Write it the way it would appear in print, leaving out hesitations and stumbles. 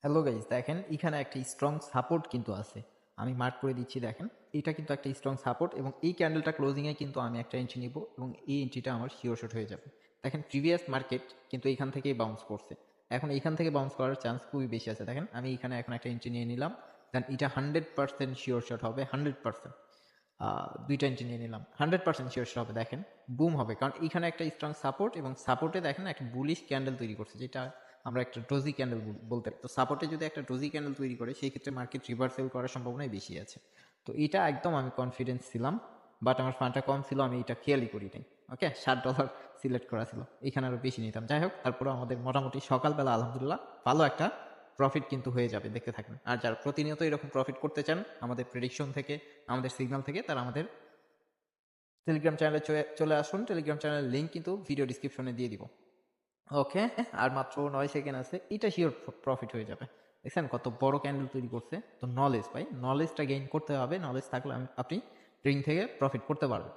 Hello guys, দেখেন এখানে একটা স্ট্রং সাপোর্ট কিন্তু আছে। আমি মার্ক করে দিচ্ছি, দেখেন এটা কিন্তু একটা স্ট্রং সাপোর্ট এবং এই ক্যান্ডেলটা ক্লোজিংয়ে কিন্তু আমি একটা এন্ট্রি নিব এবং এই এন্ট্রিটা আমার শিওর শট হয়ে যাবে। দেখেন প্রিভিয়াস মার্কেট কিন্তু এখান থেকেই বাউন্স করছে, এখন এইখান থেকে বাউন্স করার চান্স খুবই বেশি আছে। দেখেন আমি এখানে এখন একটা এন্ট্রি নিয়ে নিলাম, দেন এটা 100% শিওর শট হবে, 100%। দুইটা এন্ট্রি নিয়ে নিলাম, 100% শিওর শট হবে। দেখেন বুম হবে, কারণ এখানে একটা স্ট্রং সাপোর্ট এবং সাপোর্টে দেখেন একটা বুলিশ ক্যান্ডেল তৈরি করছে, যেটা আমরা একটা ডোজি ক্যান্ডেল বলতে পারি। তো সাপোর্টে যদি একটা ডোজি ক্যান্ডেল তৈরি করে সেই ক্ষেত্রে মার্কেট রিভার্সেল করার সম্ভাবনাই বেশি আছে। তো এটা একদম আমি কনফিডেন্স ছিলাম, বাট আমার ফান্ডটা কম ছিল, আমি এটা খেয়ালই করি নাই। ওকে, $60 সিলেক্ট করা ছিল, এখানে আরও বেশি নিতাম। যাই হোক, তারপরে আমাদের মোটামুটি সকালবেলা আলহামদুলিল্লাহ ভালো একটা প্রফিট কিন্তু হয়ে যাবে, দেখতে থাকবেন। আর যারা প্রতিনিয়ত এরকম প্রফিট করতে চান আমাদের প্রেডিকশন থেকে, আমাদের সিগন্যাল থেকে, তারা আমাদের টেলিগ্রাম চ্যানেলে চলে আসুন। টেলিগ্রাম চ্যানেলের লিঙ্ক কিন্তু ভিডিও ডিসক্রিপশনে দিয়ে দিব। ওকে, আর মাত্র 9 সেকেন্ড আছে, এটা শিওর প্রফিট হয়ে যাবে। দেখছেন কত বড় ক্যান্ডেল তৈরি করছে। তো নলেজ ভাই, নলেজটা গেইন করতে হবে, নলেজ থাকলে আপনি ট্রেডিং থেকে প্রফিট করতে পারবেন।